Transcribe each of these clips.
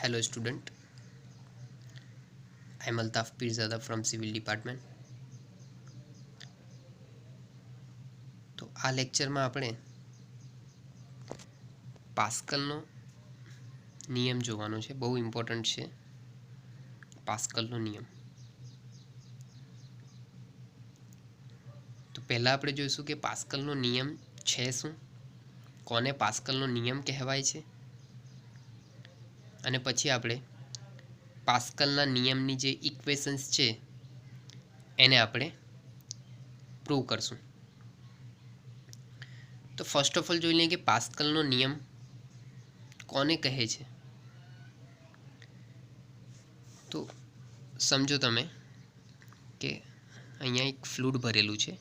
Hello student, I am Altaf Pirzada from Civil Department. તો આ લેક્ચરમાં આપણે પાસ્કલનો નિયમ જોવાનો છે. બહુ ઇમ્પોર્ટન્ટ છે પાસ્કલનો નિયમ. તો પહેલાં આપણે જોઈશું કે પાસ્કલનો નિયમ છે શું, કોને પાસ્કલનો નિયમ કહેવાય છે, અને પછી આપણે પાસ્કલના નિયમની જે ઇક્વેશન્સ છે એને આપણે પ્રૂવ કરશું. તો ફર્સ્ટ ઓફ ઓલ જોઈ લઈએ કે પાસ્કલનો નિયમ કોને કહે છે. તો સમજો તમે કે અહીંયા એક ફ્લૂડ ભરેલું છે,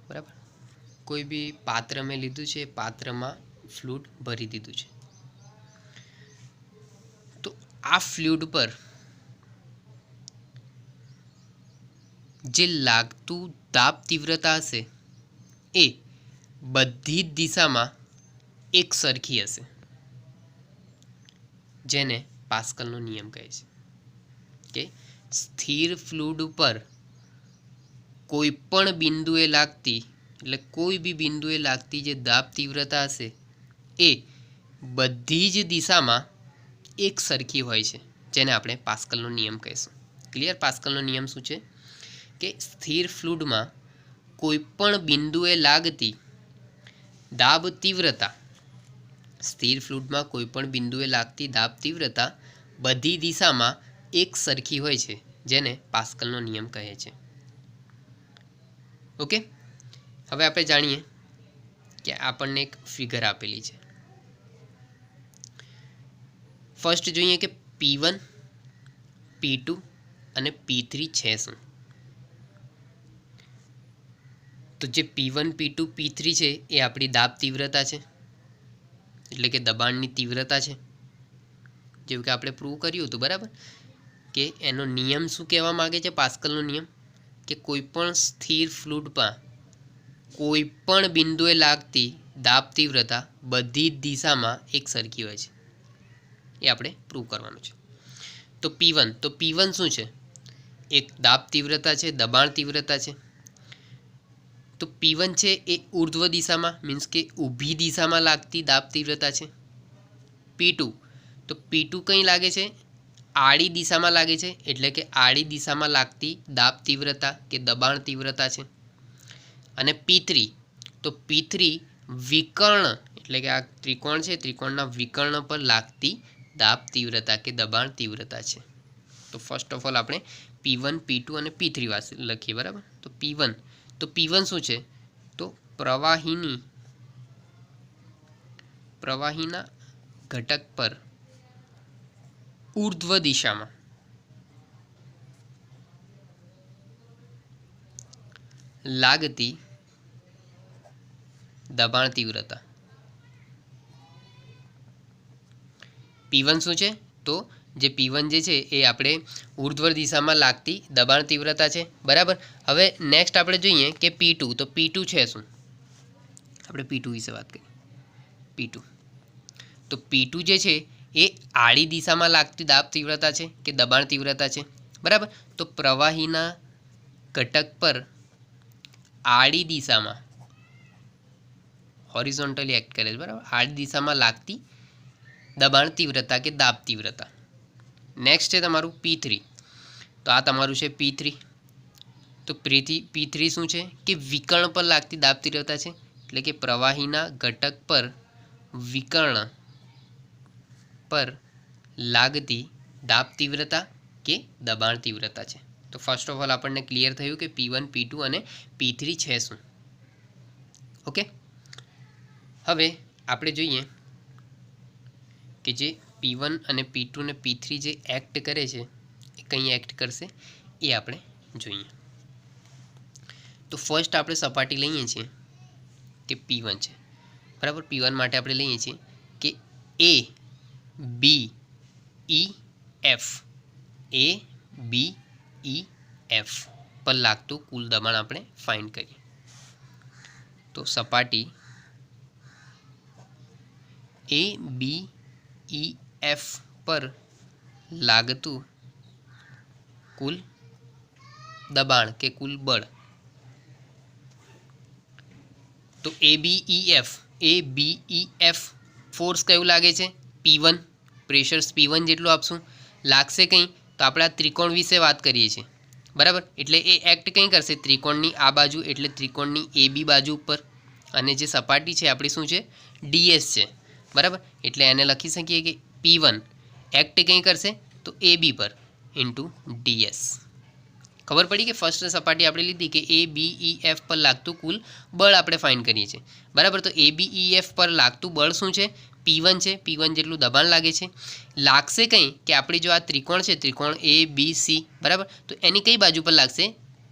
બરાબર. કોઈ બી પાત્ર મેં લીધું છે, પાત્રમાં ફ્લૂડ ભરી દીધું છે. તો આ ફ્લૂડ પર જે લાગતું દાબ તીવ્રતા હશે એ બધી જ દિશામાં એક સરખી હશે, જેને પાસ્કલનો નિયમ કહે છે. કે સ્થિર ફ્લૂડ ઉપર કોઈ પણ બિંદુએ લાગતી, એટલે કોઈ બી બિંદુએ લાગતી જે દાબ તીવ્રતા હશે એ બધી જ દિશામાં એક સરખી હોય છે, જેને આપણે પાસ્કલનો નિયમ કહીશું. ક્લિયર? પાસ્કલનો નિયમ શું છે કે સ્થિર ફ્લૂડમાં કોઈ પણ બિંદુએ લાગતી દાબ તીવ્રતા, સ્થિર ફ્લૂડમાં કોઈ પણ બિંદુએ લાગતી દાબ તીવ્રતા બધી દિશામાં એક સરખી હોય છે, જેને પાસ્કલનો નિયમ કહે છે. ઓકે, હવે આપણે જાણીએ કે આપણને એક ફિગર આપેલી છે. ફર્સ્ટ જોઈએ કે P1, P2 અને P3 છે શું. તો જે P1, P2, P3 છે એ આપણી દાબ તીવ્રતા છે, એટલે કે દબાણની તીવ્રતા છે. જેવું કે આપણે પ્રૂવ કર્યું હતું, બરાબર, કે એનો નિયમ શું કહેવા માંગે છે પાસ્કલનો નિયમ, કે કોઈ પણ સ્થિર ફ્લૂડમાં કોઈ પણ બિંદુએ લાગતી દાબ તીવ્રતા બધી જ દિશામાં એક સરખી હોય છે. એ આપણે પ્રૂવ કરવાનું છે. તો P1 શું છે? એક દાબ તીવ્રતા છે, દબાણ તીવ્રતા છે. તો P1 છે એ ઉર્ધ્વ દિશામાં, મીન્સ કે ઊભી દિશામાં લાગતી દાબ તીવ્રતા છે. P2 કઈ લાગે છે? આડી દિશામાં લાગે છે, એટલે કે આડી દિશામાં લાગતી દાબ તીવ્રતા કે દબાણ તીવ્રતા છે. અને P3 વિકર્ણ, એટલે કે આ ત્રિકોણ છે, ત્રિકોણના વિકર્ણ પર લાગતી દાબ તીવ્રતા કે દબાણ તીવ્રતા છે. તો ફર્સ્ટ ઓફ ઓલ આપણે P1, P2 અને P3 લખીએ, બરાબર. તો P1 શું છે? તો પ્રવાહીના ઘટક પર ઉર્ધ્વ દિશામાં લાગતી દબાણ તીવ્રતા. P1 શું છે? તો જે P1 જે છે એ આપણે ઉર્ધ્વ દિશામાં લાગતી દબાણ તીવ્રતા છે, બરાબર. હવે નેક્સ્ટ આપણે જોઈએ કે P2. તો P2 છે શું? આપણે P2 વિશે વાત કરીએ. તો P2 જે છે એ આડી દિશામાં લાગતી દાબ તીવ્રતા છે કે દબાણ તીવ્રતા છે, બરાબર. તો પ્રવાહીના ઘટક પર આડી દિશામાં હોરિઝોન્ટલી એક્ટ કરે છે, બરાબર, આડી દિશામાં લાગતી દબાણ તીવ્રતા કે દાબ તીવ્રતા. નેક્સ્ટ છે તમારું P3. તો આ તમારું છે P3. તો P3 શું છે? કે વિકર્ણ પર લાગતી દાબ તીવ્રતા છે, એટલે કે પ્રવાહીના ઘટક પર વિકર્ણ પર લાગતી દાબ તીવ્રતા કે દબાણ તીવ્રતા છે. તો ફર્સ્ટ ઓફ ઓલ આપણને ક્લિયર થયું કે P1, P2 અને P3 છે શું. ઓકે, હવે આપણે જોઈએ કે જે P1 અને P2 અને P3 જે એક્ટ કરે છે એ કંઈ એક્ટ કરશે એ આપણે જોઈએ. તો ફર્સ્ટ આપણે સપાટી લઈએ છીએ કે P1 છે, બરાબર. P1 માટે આપણે લઈએ છીએ કે ABEF પર લાગતું કુલ દબાણ આપણે ફાઇન્ડ કરીએ. તો સપાટી AB BEF પર લાગતું કુલ દબાણ કે કુલ બળ. તો ABEF ફોર્સ કયું લાગે છે? P1. પ્રેશર્સ P1 જેટલું આપશું. લાગશે કંઈ? તો આપણે આ ત્રિકોણ વિશે વાત કરીએ છીએ, બરાબર. એટલે એ એક્ટ કંઈ કરશે? ત્રિકોણની આ બાજુ, એટલે ત્રિકોણની AB બાજુ ઉપર. અને જે સપાટી છે આપણી શું છે? DS છે, બરાબર. એટલે એને લખી શકીએ કે P1 એક્ટ કંઈ કરશે? તો AB પર ઇન્ટુ DS. ખબર પડી કે ફર્સ્ટ સપાટી આપણે લીધી કે ABEF પર લાગતું કુલ બળ આપણે ફાઇન્ડ કરીએ છીએ, બરાબર. તો ABEF પર લાગતું બળ શું છે? P1 છે. P1 જેટલું દબાણ લાગે છે. લાગશે કંઈ? કે આપણી જો આ ત્રિકોણ છે, ત્રિકોણ ABC, બરાબર. તો એની કઈ બાજુ પર લાગશે?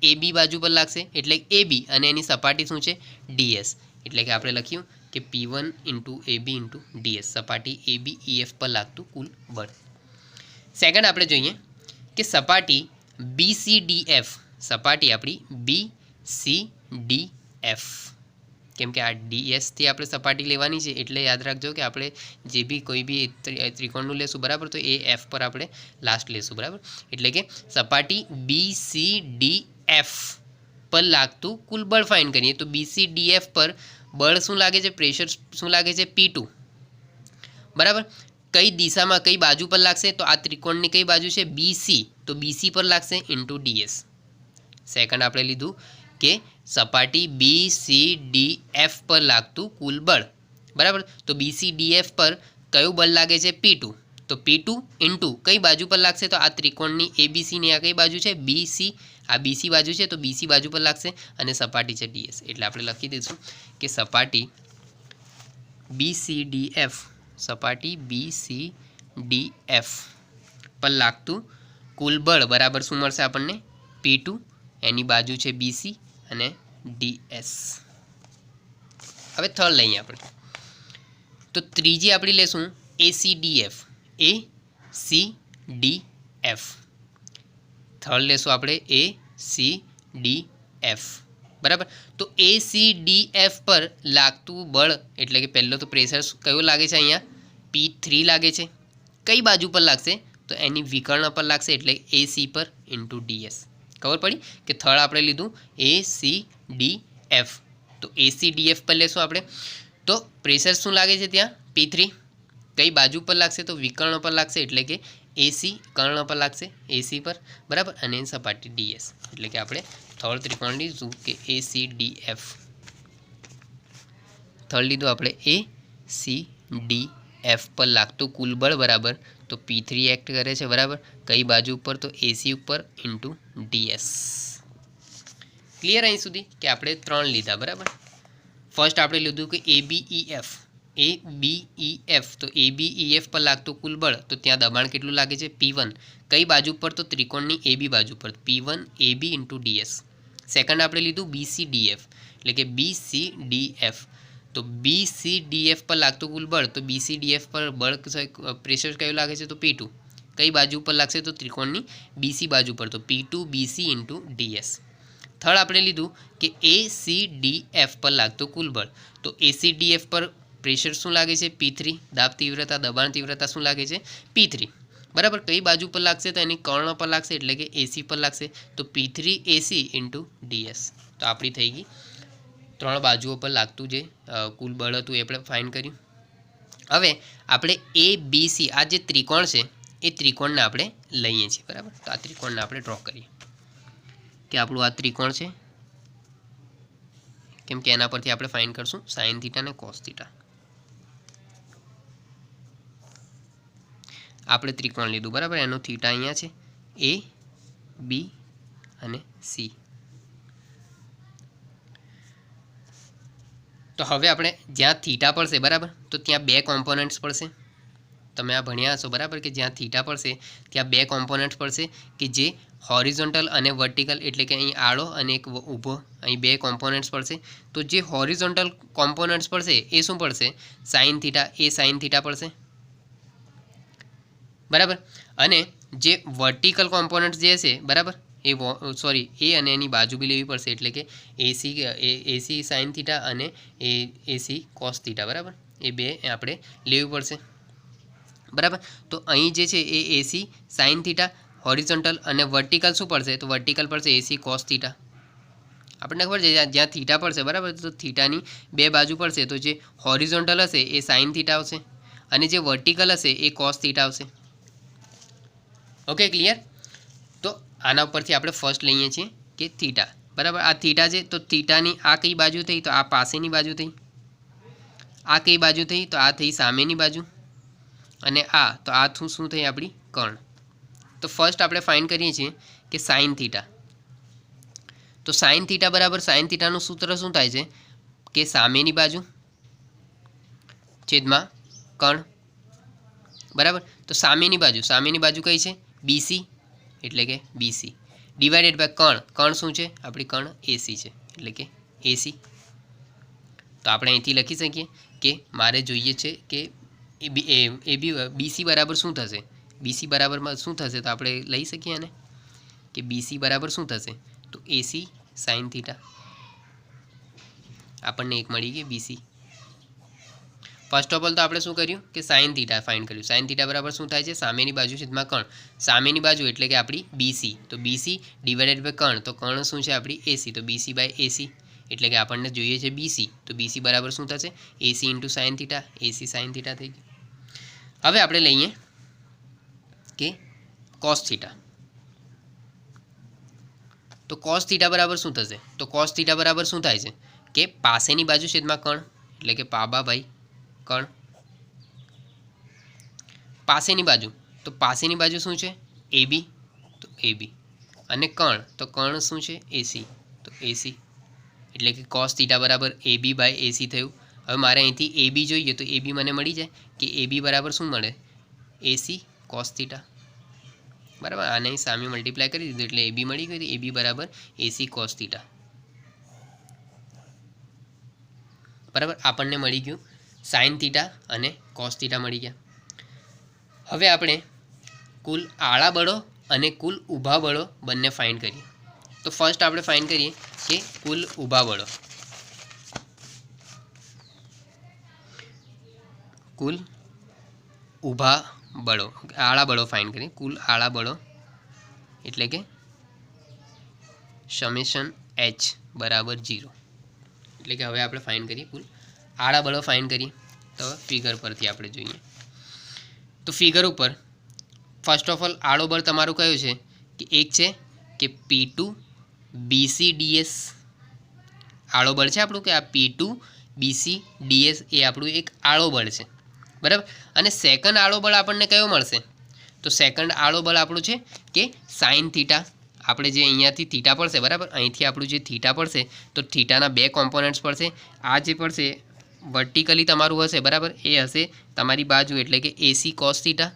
AB બાજુ પર લાગશે, એટલે AB, અને એની સપાટી શું છે? DS. એટલે કે આપણે લખ્યું કે P1 into AB into DS, સપાટી ABEF પર લાગતું કુલ બળ. સેકન્ડ આપણે જોઈએ કે સપાટી BCDF, સપાટી આપણી BCDF, કેમ કે આ DSથી આપણે સપાટી લેવાની છે, એટલે યાદ રાખજો કે આપણે જે બી કોઈ બી ત્રિકોણનું લેશું, બરાબર, તો એ F પર આપણે લાસ્ટ લેશું, બરાબર. એટલે કે સપાટી BCDF પર લાગતું કુલ બળ ફાઇન્ડ કરીએ. તો BCDF પર બળ શું લાગે છે? પ્રેશર શું લાગે છે? P2, બરાબર. કઈ દિશામાં, કઈ બાજુ પર લાગશે? તો આ ત્રિકોણની કઈ બાજુ છે? BC. તો BC પર લાગશે ઇન્ટુ DS. સેકન્ડ આપણે લીધું કે સપાટી BCDF પર લાગતું કુલ બળ, બરાબર. તો BCDF પર કયું બળ લાગે છે? P2. તો P2 ઇન્ટુ કઈ બાજુ પર લાગશે? તો આ ત્રિકોણની ABCની આ કઈ બાજુ છે? BC. આ BC બાજુ છે, તો BC બાજુ પર લાગશે, અને સપાટી છે DS. એટલે આપણે લખી દઈશું કે સપાટી BCDF, સપાટી BCDF પર લાગતું કુલ બળ બરાબર શું મળશે આપણને? P2, એની બાજુ છે BC, અને DS. હવે થર્ડ લઈએ આપણે. તો ત્રીજી આપણી લેશું ACDF. ACDF થર્ડ લેશું આપણે ACDF, બરાબર. તો ACDF પર લાગતું બળ એટલે કે પહેલો તો પ્રેશર કયું લાગે છે? અહીંયા P3 લાગે છે. કઈ બાજુ પર લાગશે? તો એની વિકર્ણ પર લાગશે, એટલે AC પર ઇન્ટુ DS. ખબર પડી કે થર્ડ આપણે લીધું ACDF. તો ACDF પર લેશું આપણે. તો પ્રેશર શું લાગે છે ત્યાં? P3. કઈ બાજુ પર લાગશે? તો વિકર્ણ પર લાગશે, એટલે કે AC કર્ણ પર લાગશે, AC પર, બરાબર. અને સપાટી DS. એટલે કે આપણે થર્ડ ત્રિકોણ લીધું કે ACDF. થર્ડ લીધું આપણે ACDF પર લાગતું કુલ બળ બરાબર. તો P3 એક્ટ કરે છે, બરાબર. કઈ બાજુ ઉપર? તો AC ઉપર ઇન્ટુ DS. ક્લિયર અહીં સુધી કે આપણે ત્રણ લીધા, બરાબર. ફર્સ્ટ આપણે લીધું કે ABEF. તો ABEF પર લાગતું કુલ બળ, તો ત્યાં દબાણ કેટલું લાગે છે? P1. કઈ બાજુ પર? તો ત્રિકોણની AB બાજુ પર, P1 AB into DS. Second આપણે લીધું BCDF, એટલે કે BCDF. તો BCDF પર લાગતું કુલ બળ, તો BCDF પર બળ પ્રેશર કયું લાગે છે? તો P2. કઈ બાજુ પર લાગશે? તો ત્રિકોણની BC બાજુ પર, તો P2 BC into DS. Third આપણે લીધું કે ACDF પર લાગતું કુલ બળ. તો ACDF પર પ્રેશર શું લાગે છે? P3. દાબ તીવ્રતા, દબાણ તીવ્રતા શું લાગે છે? P3, બરાબર. કઈ બાજુ પર લાગશે? તો એની કર્ણ પર લાગશે, એટલે કે AC પર લાગશે, તો P3 AC ઇન્ટુ DS. તો આપણી થઈ ગઈ ત્રણ બાજુઓ પર લાગતું જે કુલ બળ હતું એ આપણે ફાઇન્ડ કર્યું. હવે આપણે ABC, આ જે ત્રિકોણ છે એ ત્રિકોણને આપણે લઈએ છીએ, બરાબર. તો આ ત્રિકોણને આપણે ડ્રો કરીએ કે આપણું આ ત્રિકોણ છે, કેમ કે એના પરથી આપણે ફાઇન્ડ કરશું સાઇન થીટા અને કોસ થીટા. આપણે ત્રિકોણ લીધું, બરાબર. એનો થીટા અહીંયા છે, A, B અને C. તો હવે આપણે જ્યાં થીટા પડશે, બરાબર, તો ત્યાં બે કોમ્પોનન્ટ્સ પડશે. તમે આ ભણ્યા હશો, બરાબર, કે જ્યાં થીટા પડશે ત્યાં બે કોમ્પોનન્ટ્સ પડશે કે જે હોરિઝોન્ટલ અને વર્ટિકલ, એટલે કે અહીં આડો અને એક ઊભો, અહીં બે કોમ્પોનન્ટ્સ પડશે. તો જે હોરિઝોન્ટલ કોમ્પોનન્ટ્સ પડશે એ શું પડશે? Sine theta. એ સાઇન થીટા પડશે, બરાબર. અને જે વર્ટિકલ કોમ્પોનન્ટ્સ જે હશે, બરાબર, એ અને એની બાજુ બી લેવી પડશે, એટલે કે AC સાઇન થીટા અને AC કોસ થીટા, બરાબર. એ બે આપણે લેવી પડશે, બરાબર. તો અહીં જે છે એ એસી સાઇન થીટા, હોરિઝોન્ટલ અને વર્ટિકલ શું પડશે? તો વર્ટિકલ પડશે એસી કોસ થીટા. આપણને ખબર છે જ્યાં થીટા પડશે, બરાબર, તો થીટાની બે બાજુ પડશે. તો જે હોરિઝોન્ટલ હશે એ સાઇન થીટા આવશે અને જે વર્ટિકલ હશે એ કોસ થીટા આવશે. Okay, clear? તો આના ઉપરથી આપણે ફર્સ્ટ લઈએ છીએ કે થીટા, બરાબર. આ થીટા છે તો થીટાની આ કઈ બાજુ થઈ? તો આ પાસેની બાજુ થઈ. આ કઈ બાજુ થઈ? તો આ થઈ સામેની બાજુ. અને આ તો આ શું થઈ? આપણી કર્ણ. તો ફર્સ્ટ આપણે ફાઇન્ડ કરીએ છીએ કે સાઇન થીટા. તો સાઇન થીટા બરાબર સાઇન થીટાનું સૂત્ર શું થાય છે કે સામેની બાજુ છેદમાં કર્ણ, બરાબર. તો સામેની બાજુ કઈ છે? બીસી, એટલે કે બીસી ડિવાઇડેડ બાય કર્ણ. કર્ણ શું છે? આપણી કર્ણ એસી છે, એટલે કે એસી. તો આપણે અહીંથી લખી શકીએ કે મારે જોઈએ છે કે બીસી બરાબર શું થશે? બીસી બરાબરમાં શું થશે? તો આપણે લઈ શકીએ આને કે બીસી બરાબર શું થશે? તો એસી સાઇન થીટા. આપણને એક મળી ગઈ બીસી. ફર્સ્ટ ઓફ ઓલ તો આપણે શું કર્યું કે સાઇન થીટા ફાઇન્ડ કર્યું. સાઇન થીટા બરાબર શું થાય છે? સામેની બાજુ છેદમાં કર્ણ. સામેની બાજુ એટલે કે આપણી બીસી. તો બીસી ડિવાઇડેડ બાય કર્ણ. તો કર્ણ શું છે? આપણી એસી. તો બીસી બાય એસી એટલે કે આપણને જોઈએ છે બીસી. તો બીસી બરાબર શું થશે? એસી ઇન્ટુ સાઇન થીટા. એસી સાઇન થીટા થઈ ગયું. હવે આપણે લઈએ કે કોસ થીટા. તો કોસ થીટા બરાબર શું થશે? તો કોસ થીટા બરાબર શું થાય છે કે પાસેની બાજુ છેદમાં કર્ણ, એટલે કે પાબા ભાઈ કર્ણ. પાસેની બાજુ, તો પાસેની બાજુ શું છે? એબી. તો એબી અને કર્ણ, તો કર્ણ શું છે? એસી. તો એસી એટલે કે કોસ થીટા બરાબર એબી બાય એસી થયું. હવે મારે અહીંથી એબી જોઈએ તો એબી મને મળી જાય કે એબી બરાબર શું મળે? એસી કોસ થીટા, બરાબર. આને સામે મલ્ટીપ્લાય કરી દીધું એટલે એબી મળી ગયું. એબી બરાબર એસી કોસ થીટા, બરાબર. આપણને મળી ગયું સાઇન થીટા અને કોસ થીટા મળી ગયા. હવે આપણે કુલ આડા બળો અને કુલ ઊભા બળો બંને ફાઇન્ડ કરીએ. તો ફર્સ્ટ આપણે ફાઇન્ડ કરીએ કે કુલ ઊભા બળો. કુલ ઊભા બળો, આડા બળો ફાઇન્ડ કરીએ. કુલ આડા બળો એટલે કે સમેશન એચ બરાબર 0. એટલે કે હવે આપણે ફાઇન્ડ કરીએ કુલ આડા બળો ફાઇન્ડ કરીએ. તો ફિગર પરથી આપણે જોઈએ. તો ફિગર ઉપર ફર્સ્ટ ઓફ ઓલ આડો બળ તમારું કયું છે કે એક છે કે P2 BCDS આડો બળ છે આપણું, કે આ P2 BCDS એ આપણું એક આડો બળ છે, બરાબર. અને સેકન્ડ આડો બળ આપણને કયો મળશે? તો સેકન્ડ આડો બળ આપણું છે કે સાઇન થીટા. આપણે જે અહીંયાથી થીટા પડશે, બરાબર, અહીંથી આપણું જે થીટા પડશે તો થીટાના બે કોમ્પોનન્ટ્સ પડશે. આ જે પડશે વર્ટિકલી તમારું હશે, બરાબર, એ હશે તમારી બાજુ એટલે કે એસી કોસ થીટા.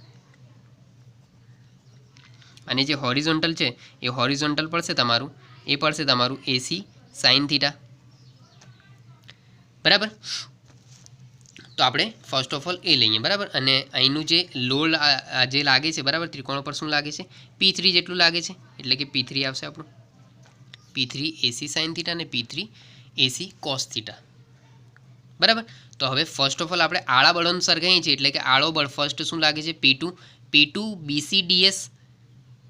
અને જે હોરિઝોન્ટલ છે એ હોરિઝોન્ટલ પડશે તમારું, એ પડશે તમારું એસી સાઇન થીટા, બરાબર. તો આપણે ફર્સ્ટ ઓફ ઓલ એ લઈએ, બરાબર. અને અહીંનું જે લોડ જે લાગે છે, બરાબર, ત્રિકોણ પર શું લાગે છે? P3 જેટલું લાગે છે, એટલે કે P3 આવશે આપણું. P3 એસી સાઇન થીટા અને P3 એસી કોસ થીટા, બરાબર. તો હવે ફર્સ્ટ ઓફ ઓલ આપણે આડા બળોનું સરખાઈએ છીએ, એટલે કે આડો બળ ફર્સ્ટ શું લાગે છે? P2 BCDS,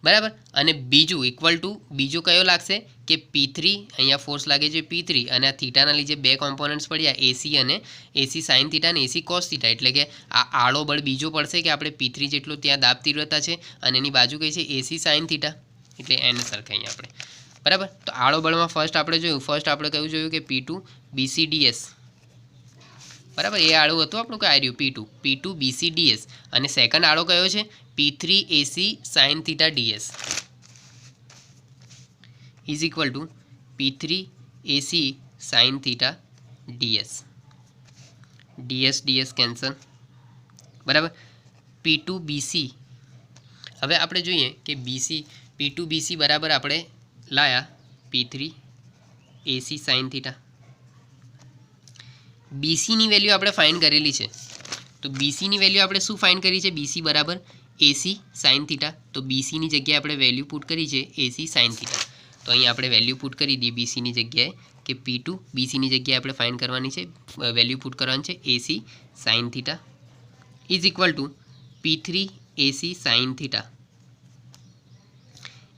બરાબર. અને બીજું ઇક્વલ ટુ બીજું કયો લાગશે કે P3, અહીંયા ફોર્સ લાગે છે P3 અને આ થીટાના લીધે બે કોમ્પોનન્ટ્સ પડ્યા એસી અને એસી સાઇન થીટા અને એસી કોસ થીટા, એટલે કે આ આડો બળ બીજો પડશે કે આપણે P3 જેટલું ત્યાં દાબ તીવ્રતા છે અને એની બાજુ કઈ છે? એસી સાઇન થીટા, એટલે એને સરખાઈએ આપણે, બરાબર. તો આડો બળમાં ફર્સ્ટ આપણે કયું જોયું કે P2 BCDS, બરાબર. એ આડું હતું આપણું કે આવ્યું P2 BCDS અને સેકન્ડ આડો કયો છે? P3 AC sine theta DS is equal to P3 AC sine theta DS cancel, બરાબર. P2 BC, હવે આપણે જોઈએ કે P2 BC બરાબર આપણે લાયા P3 AC સાઇન થીટા. BCની વેલ્યુ આપણે ફાઇન્ડ કરેલી છે. તો BCની વેલ્યુ આપણે શું ફાઇન્ડ કરી છે? BC બરાબર એસી સાઇન થીટા. તો BCની જગ્યાએ આપણે વેલ્યુ પુટ કરી છે એસી સાઇન થીટા. તો અહીં આપણે વેલ્યુ પુટ કરી દઈએ BCની જગ્યાએ કે P2 BCની જગ્યાએ આપણે ફાઇન્ડ કરવાની છે, વેલ્યુ પુટ કરવાની છે AC sine theta is equal to P2 P3 AC sin theta,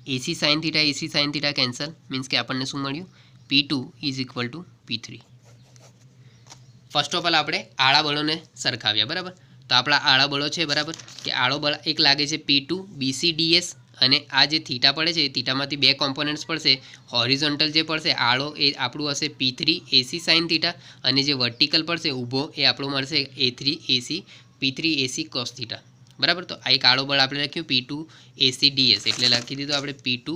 AC sin theta cancel, means કે આપણને શું મળ્યું? P2 is equal to P3. First of all આપણે આળા બળોને સરખાવ્યા, બરાબર. તો આપણા આળા બળો છે, બરાબર, કે આળો બળ એક લાગે છે P2 BCDS, અને આ જે થીટા પડે છે થીટામાંથી બે કોમ્પોનન્ટ્સ પડશે. હોરિઝોન્ટલ જે પડશે આળો એ આપણું હશે P3 AC sin થીટા, અને જે વર્ટિકલ પડશે ઊભો એ આપણું મળશે P3 AC cos થીટા, બરાબર. તો આ એક આળો બળ આપણે લખ્યું P2 ACDS, એટલે લખી દીધું આપણે P2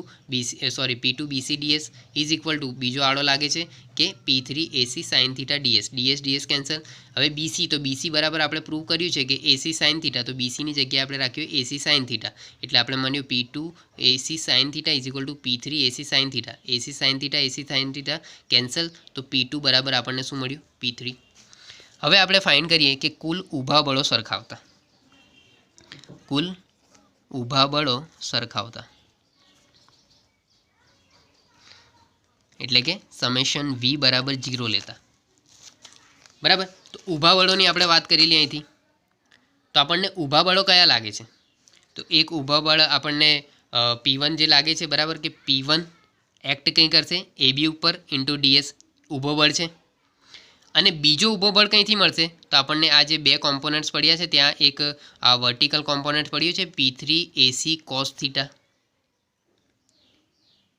BCDS is equal two બીજો આળો લાગે છે કે P3 AC sin theta ds cancel. હવે BC, તો BC બરાબર આપણે પ્રૂવ કર્યું છે કે AC sin થીટા, તો BCની જગ્યાએ આપણે રાખ્યું AC sin થીટા, એટલે આપણે મળ્યું P2 AC sin theta is equal to P3 AC sin theta cancel. તો P2 બરાબર આપણને શું મળ્યું? P3. હવે આપણે ફાઇન્ડ કરીએ કે કુલ ઊભા બળો સરખાવતા, એટલે કે સમેશન V બરાબર 0 લેતા, બરાબર. તો ઊભા બળોની આપણે વાત કરી લઈએ અહીંથી. તો આપણને ઊભા બળો કયા લાગે છે? તો એક ઊભા બળ આપણને P1 જે લાગે છે, બરાબર, કે P1 એક્ટ કંઈ કરશે AB ઉપર ઇન્ટુ DS ઊભો બળ છે. અને બીજો ઊભો બળ કંઈથી મળશે? તો આપણને આ જે બે કોમ્પોનન્ટ્સ પડ્યા છે ત્યાં એક આ વર્ટિકલ કોમ્પોનન્ટ પડ્યું છે P3 AC cos થીટા,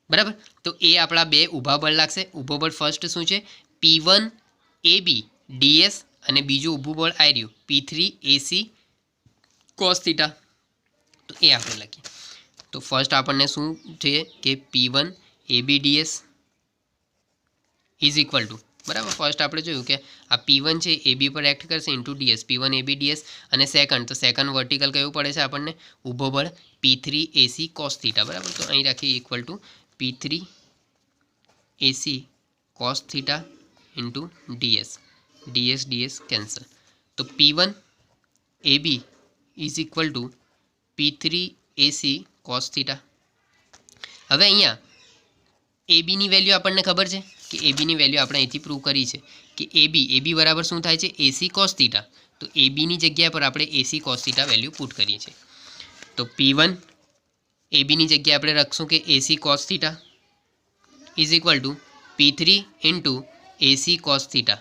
બરાબર. તો એ આપણા બે ઊભા બળ લાગશે. ઊભો બળ ફર્સ્ટ શું છે? P1 AB DS, અને બીજું ઊભું બળ આવી રહ્યું P3 AC cos થીટા. તો એ આપણે લખીએ. તો ફર્સ્ટ આપણને શું છે કે P1 AB DS is equal two, બરાબર. ફર્સ્ટ આપણે જોયું કે આ P1 છે AB પર એક્ટ કરશે into DS, P1 AB DS, અને સેકન્ડ, તો સેકન્ડ વર્ટિકલ કયું પડે છે આપણને? ઊભો બળ P3 AC cos થીટા, બરાબર. તો અહીં રાખીએ equal to P3 AC cos theta into DS cancel. તો P1 AB is equal to P3 AC cos theta. હવે અહીંયા ABની વેલ્યુ આપણને ખબર છે કે ABની વેલ્યુ આપણે અહીંથી પ્રૂવ કરી છે કે AB બરાબર શું થાય છે? AC cos theta. તો ABની જગ્યા પર આપણે AC cos theta value put કરીએ છીએ. તો P1 ABની જગ્યાએ આપણે રાખશું કે AC cos theta is equal to P3 into AC cos theta,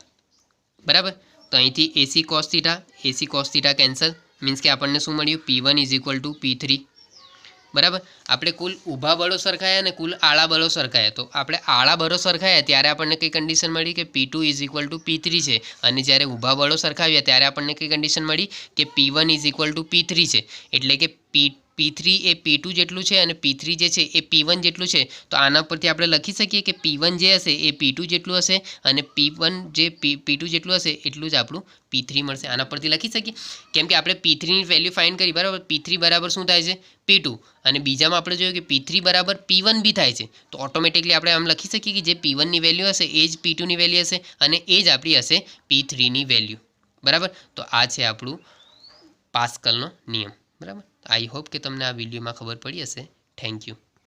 બરાબર. તો અહીંથી AC cos theta cancel, means કે આપણને શું મળ્યું? P1 is equal to P3, બરાબર. આપણે કુલ ઊભા બળો સરખાયા અને કુલ આળા બળો સરખાયા. તો આપણે આળા બળો સરખાયા ત્યારે આપણને કઈ કન્ડિશન મળી કે P2 is equal to P3 છે, અને જ્યારે ઊભા બળો સરખાવ્યા ત્યારે આપણને કઈ કન્ડિશન મળી કે P1 is equal to P3 છે, એટલે કે P3 એ P2 જેટલું છે અને P3 જે છે એ P1 જેટલું છે. તો આના પરથી આપણે લખી શકીએ કે P1 જે હશે એ P2 જેટલું હશે, અને P1 જે P2 જેટલું હશે એટલું જ આપણું P3 મળશે. આના પરથી લખી શકીએ, કેમ કે આપણે P3ની વેલ્યુ ફાઇન્ડ કરી, બરાબર. P3 બરાબર શું થાય છે? P2, અને બીજામાં આપણે જોયું કે P3 બરાબર P1 બી થાય છે. તો ઓટોમેટિકલી આપણે આમ લખી શકીએ કે જે P1ની વેલ્યુ હશે એ જ P2ની વેલ્યુ હશે, અને એ જ આપણી હશે P3ની વેલ્યુ, બરાબર. તો આ છે આપણું પાસ્કલનો નિયમ, બરાબર. આઈ હોપ કે તમને આ વિડીયોમાં ખબર પડી હશે. Thank you.